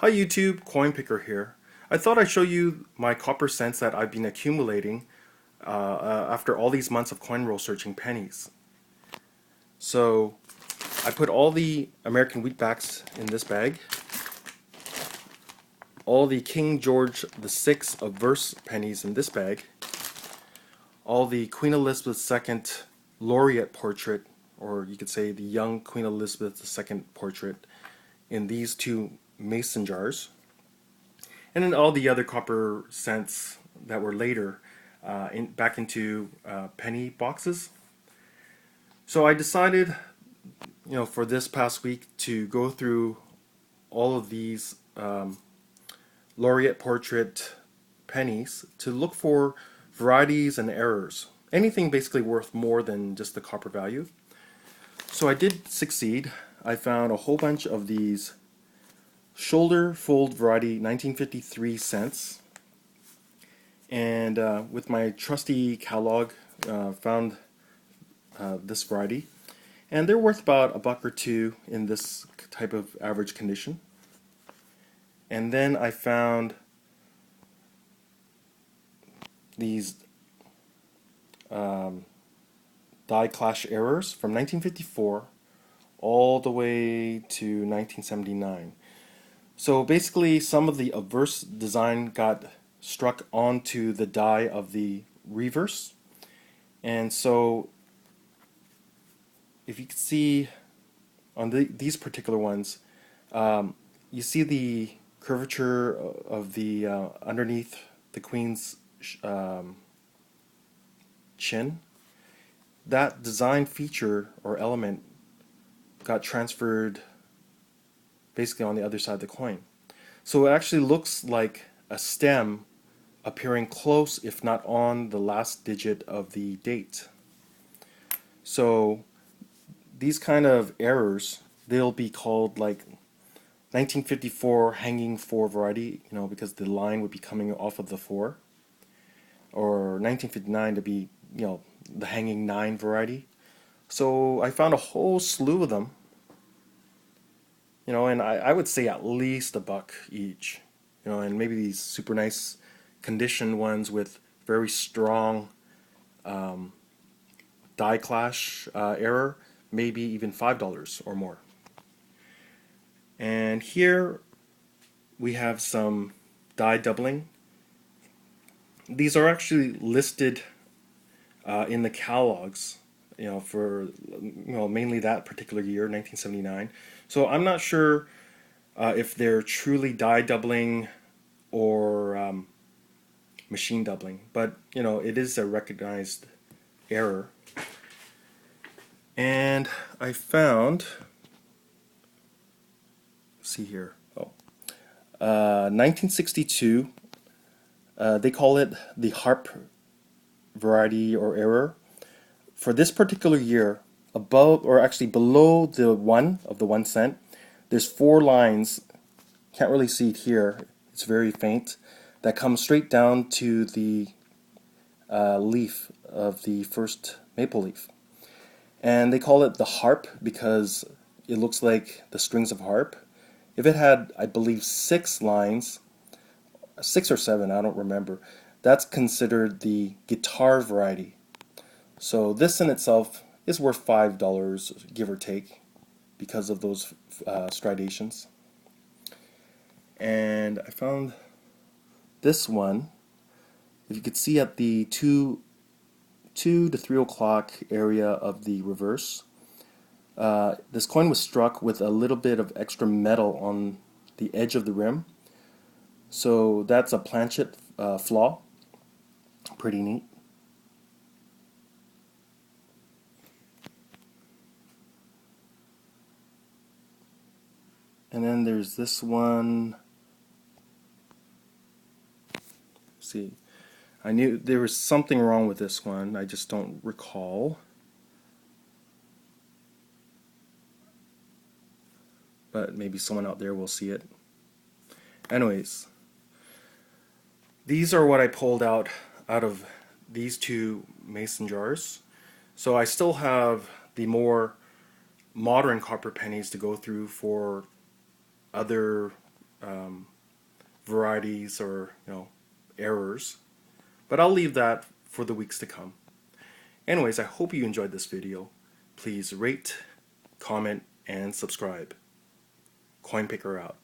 Hi YouTube, Coinpicker here. I thought I'd show you my copper cents that I've been accumulating after all these months of coin roll searching pennies. So I put all the American wheatbacks in this bag, all the King George VI of verse pennies in this bag, all the Queen Elizabeth II laureate portrait, or you could say the young Queen Elizabeth II portrait, in these two mason jars. And then all the other copper cents that were later back into penny boxes. So I decided, for this past week to go through all of these laureate portrait pennies to look for varieties and errors. Anything basically worth more than just the copper value. So I did succeed. I found a whole bunch of these shoulder fold variety 1953 cents, and with my trusty catalog found this variety, and they're worth about a buck or two in this type of average condition. And then I found these die clash errors from 1954 all the way to 1979. So basically, some of the obverse design got struck onto the die of the reverse. And so, if you can see on these particular ones, you see the curvature of the underneath the queen's chin. That design feature or element got transferred basically on the other side of the coin. So it actually looks like a stem appearing close, if not on, the last digit of the date. So these kind of errors, they'll be called like 1954 hanging 4 variety, because the line would be coming off of the 4. Or 1959 to be, the hanging 9 variety. So I found a whole slew of them. And I would say at least a buck each. And maybe these super nice conditioned ones with very strong die clash error, maybe even $5 or more. And here we have some die doubling. These are actually listed in the catalogs, for mainly that particular year, 1979. So I'm not sure if they're truly die doubling or machine doubling, but it is a recognized error. And I found, let's see here, 1962. They call it the Harp variety or error. For this particular year, above or actually below the 1 of the 1 cent, there's 4 lines, can't really see it here, it's very faint, that come straight down to the leaf of the first maple leaf. And they call it the harp because it looks like the strings of harp. If it had, I believe, 6 lines, 6 or 7, I don't remember, that's considered the guitar variety. So this in itself is worth $5, give or take, because of those striations. And I found this one. If you could see at the 2 to 3 o'clock area of the reverse, this coin was struck with a little bit of extra metal on the edge of the rim. So that's a planchet flaw. Pretty neat. And then there's this one. Let's see, I knew there was something wrong with this one. I just don't recall. But maybe someone out there will see it. Anyways, these are what I pulled out of these 2 mason jars. So I still have the more modern copper pennies to go through for other varieties or errors, but I'll leave that for the weeks to come. Anyways, I hope you enjoyed this video. Please rate, comment, and subscribe. Coinpicker out.